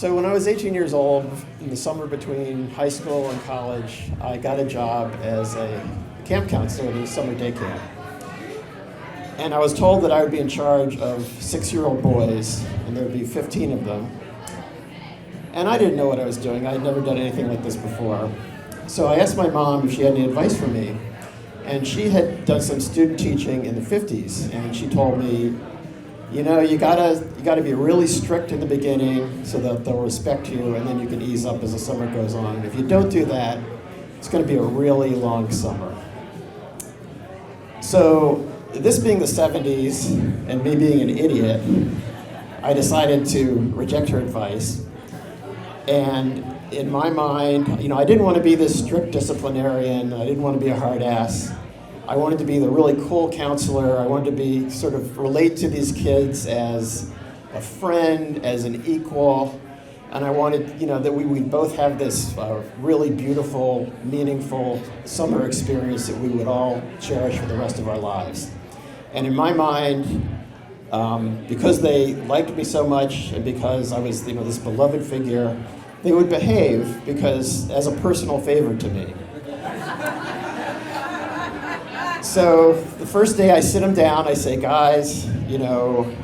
So when I was 18 years old, in the summer between high school and college, I got a job as a camp counselor at a summer day camp. And I was told that I would be in charge of 6-year-old boys, and there would be 15 of them. And I didn't know what I was doing. I had never done anything like this before. So I asked my mom if she had any advice for me. And she had done some student teaching in the 50s, and she told me, you know, you gotta be really strict in the beginning so that they'll respect you, and then you can ease up as the summer goes on. And if you don't do that, it's gonna be a really long summer. So this being the 70s and me being an idiot, I decided to reject her advice. And in my mind, you know, I didn't want to be this strict disciplinarian. I didn't want to be a hard ass. I wanted to be the really cool counselor. I wanted to be sort of relate to these kids as a friend, as an equal. And I wanted, you know, that we both have this really beautiful, meaningful summer experience that we would all cherish for the rest of our lives. And in my mind, because they liked me so much and because I was, you know, this beloved figure, they would behave because as a personal favor to me. So the first day I sit them down, I say, guys, you know,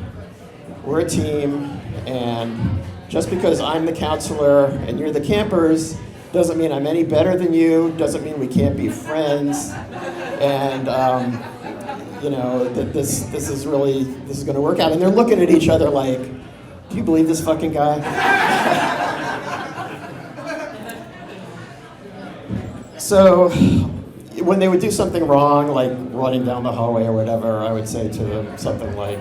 we're a team, and just because I'm the counselor and you're the campers doesn't mean I'm any better than you, doesn't mean we can't be friends, and you know, that this is going to work out. And they're looking at each other like, do you believe this fucking guy? So when they would do something wrong, like running down the hallway or whatever, I would say to them something like,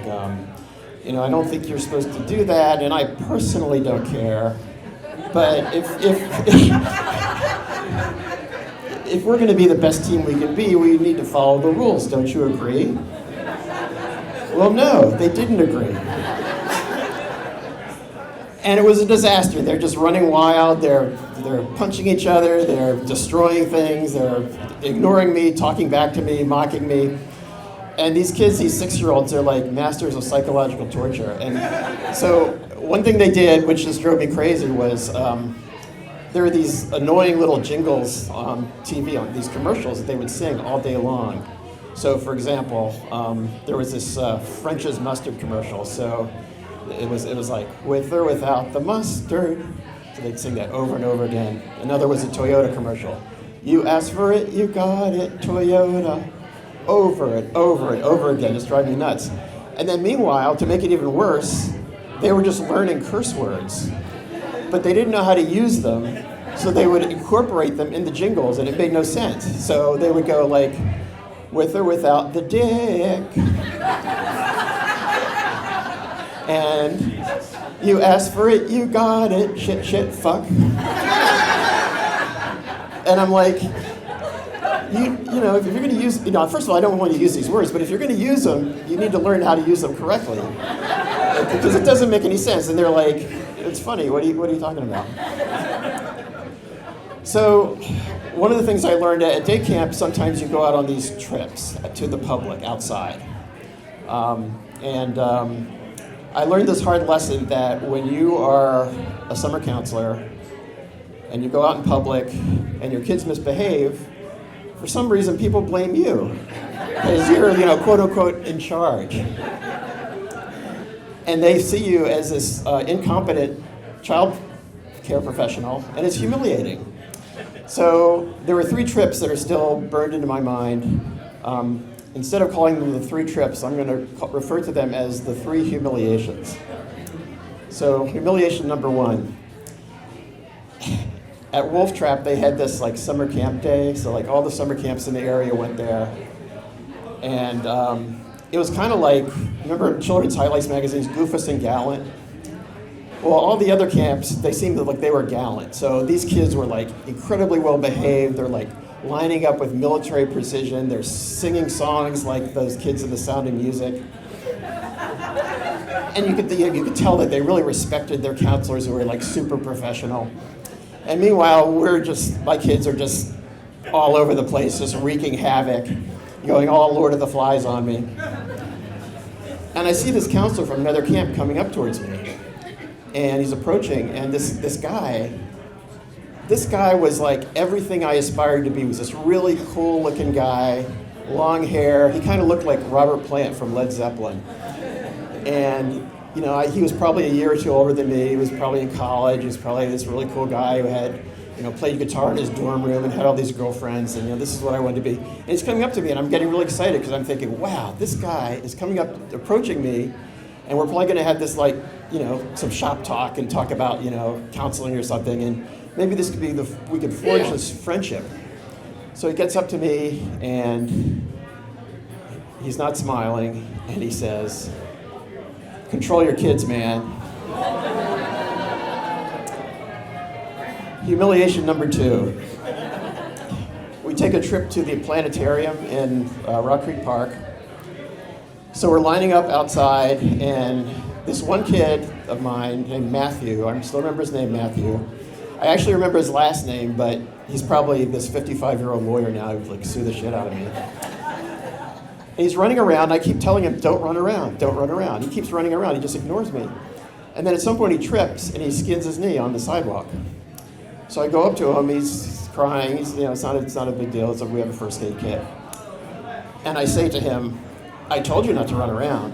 you know, I don't think you're supposed to do that, and I personally don't care. But if we're going to be the best team we can be, we need to follow the rules. Don't you agree? Well, no, they didn't agree. And it was a disaster. They're just running wild. They're punching each other. They're destroying things. They're ignoring me, talking back to me, mocking me. And these kids, these 6-year-olds, they're like masters of psychological torture. And so one thing they did, which just drove me crazy, was there were these annoying little jingles on TV, on these commercials that they would sing all day long. So, for example, there was this French's mustard commercial. So it was like, with or without the mustard. So they'd sing that over and over again. Another was a Toyota commercial. You asked for it, you got it, Toyota. Over it, over it, over again. Just driving me nuts. And then meanwhile, to make it even worse, they were just learning curse words. But they didn't know how to use them, so they would incorporate them in the jingles, and it made no sense. So they would go like, with or without the dick. And you asked for it, you got it, shit, shit, fuck. And I'm like, you know, if you're going to use, you know, first of all, I don't want to use these words, but if you're going to use them, you need to learn how to use them correctly. Because it doesn't make any sense. And they're like, it's funny, what are you talking about? So one of the things I learned at day camp, sometimes you go out on these trips to the public outside. I learned this hard lesson that when you are a summer counselor and you go out in public and your kids misbehave, for some reason people blame you because you're, you know, quote unquote in charge. And they see you as this incompetent child care professional, and it's humiliating. So there were 3 trips that are still burned into my mind. Instead of calling them the 3 trips, I'm going to refer to them as the 3 humiliations. So humiliation number 1. At Wolf Trap, they had this like summer camp day, so like all the summer camps in the area went there. And it was kind of like, remember Children's Highlights magazines, Goofus and Gallant? Well, all the other camps, they seemed like they were gallant. So these kids were like incredibly well behaved. They're like lining up with military precision. They're singing songs like those kids in The Sound of Music. And you could tell that they really respected their counselors who were like super professional. And meanwhile, my kids are just all over the place, just wreaking havoc, going all Lord of the Flies on me. And I see this counselor from another camp coming up towards me. and he's approaching, and this guy was like everything I aspired to be. He was this really cool looking guy, long hair. He kind of looked like Robert Plant from Led Zeppelin. And he was probably a year or two older than me. He was probably in college. He was probably this really cool guy who had, played guitar in his dorm room and had all these girlfriends. And this is what I wanted to be. And he's coming up to me, and I'm getting really excited because I'm thinking, wow, this guy is coming up, approaching me, and we're probably going to have this some shop talk and talk about counseling or something. And maybe this could be we could forge this friendship. So he gets up to me, and he's not smiling, and he says, "Control your kids, man." Humiliation number 2. We take a trip to the planetarium in Rock Creek Park. So we're lining up outside, and this one kid of mine named Matthew, I still remember his name, Matthew. I actually remember his last name, but he's probably this 55-year-old lawyer now who would sue the shit out of me. And he's running around. I keep telling him, don't run around, don't run around. He keeps running around. He just ignores me. And then at some point he trips and he skins his knee on the sidewalk. So I go up to him. He's crying. It's not a big deal. We have a first aid kit. And I say to him, "I told you not to run around."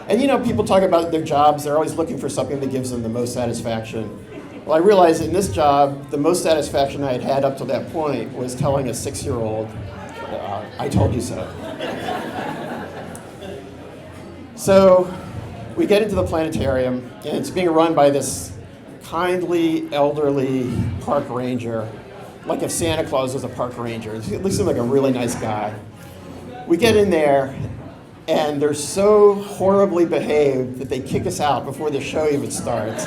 And people talk about their jobs. They're always looking for something that gives them the most satisfaction. Well, I realized in this job, the most satisfaction I had up to that point was telling a 6-year-old, "I told you so." So we get into the planetarium, and it's being run by this kindly, elderly park ranger, like if Santa Claus was a park ranger. He looks like a really nice guy. We get in there, and they're so horribly behaved that they kick us out before the show even starts.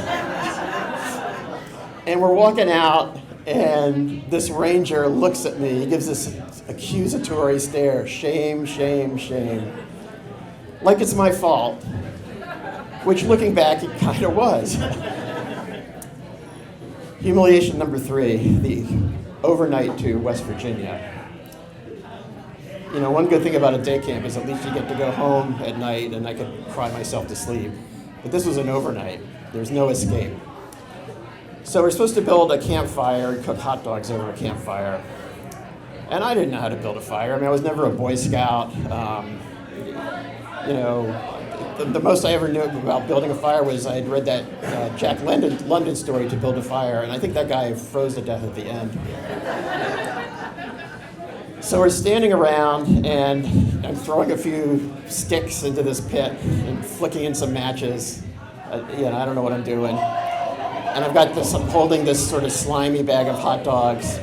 And we're walking out, and this ranger looks at me. He gives this accusatory stare. Shame, shame, shame. Like it's my fault. Which, looking back, it kind of was. Humiliation number 3, the overnight to West Virginia. One good thing about a day camp is at least you get to go home at night, and I could cry myself to sleep. But this was an overnight. There's no escape. So we're supposed to build a campfire and cook hot dogs over a campfire. And I didn't know how to build a fire. I was never a Boy Scout. The most I ever knew about building a fire was I had read that Jack London story, To Build a Fire, and I think that guy froze to death at the end. So we're standing around, and I'm throwing a few sticks into this pit and flicking in some matches. I don't know what I'm doing. And I'm holding this sort of slimy bag of hot dogs.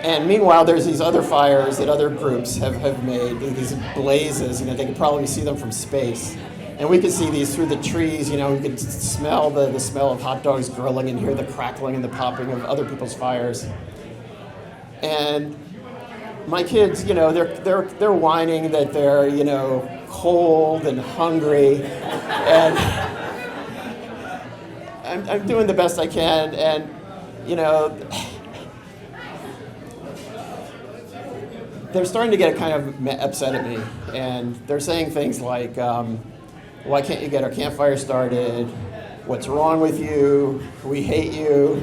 And meanwhile, there's these other fires that other groups have made, these blazes. They could probably see them from space. And we could see these through the trees. We could smell the smell of hot dogs grilling and hear the crackling and the popping of other people's fires. And my kids, they're whining that they're, cold and hungry. And I'm doing the best I can. And, they're starting to get kind of upset at me, and they're saying things like, "Why can't you get our campfire started? What's wrong with you? We hate you."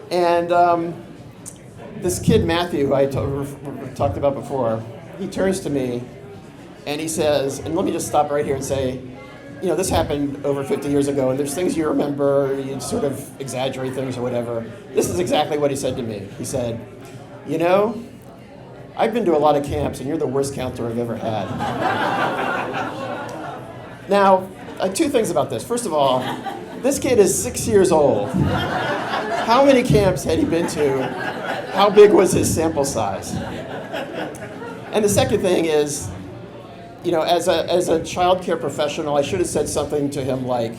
And this kid, Matthew, who I talked about before, he turns to me, and he says, and let me just stop right here and say, this happened over 50 years ago, and there's things you remember, you sort of exaggerate things or whatever. This is exactly what he said to me. He said, "I've been to a lot of camps, and you're the worst counselor I've ever had." Now, 2 things about this. First of all, this kid is 6 years old. How many camps had he been to? How big was his sample size? And the second thing is, as a child care professional, I should have said something to him like,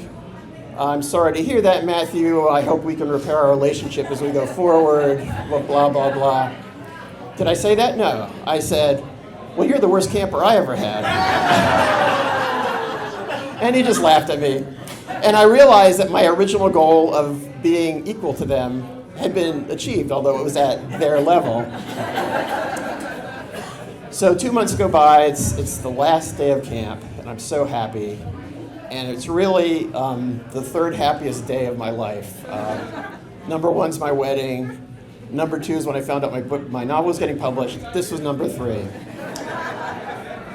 "I'm sorry to hear that, Matthew. I hope we can repair our relationship as we go forward, blah, blah, blah, blah." Did I say that? No. I said, "Well, you're the worst camper I ever had." And he just laughed at me. And I realized that my original goal of being equal to them had been achieved, although it was at their level. So 2 months go by, it's the last day of camp, and I'm so happy. And it's really the third happiest day of my life. Number one's my wedding. Number two is when I found out my novel was getting published. This was number three.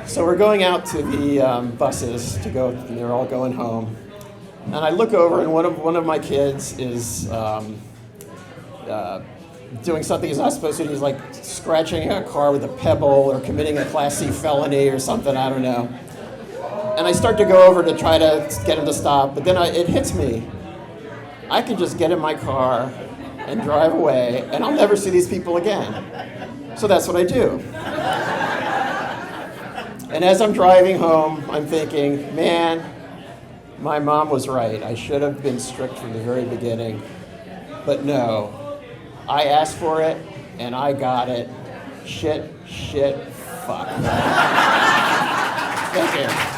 So we're going out to the buses to go, and they're all going home. And I look over, and one of my kids is doing something he's not supposed to do. He's like scratching a car with a pebble or committing a Class C felony or something, I don't know. And I start to go over to try to get him to stop, but then it hits me. I can just get in my car and drive away, and I'll never see these people again. So that's what I do. And as I'm driving home, I'm thinking, man, my mom was right. I should have been strict from the very beginning. But no, I asked for it, and I got it. Shit, fuck. Thank you.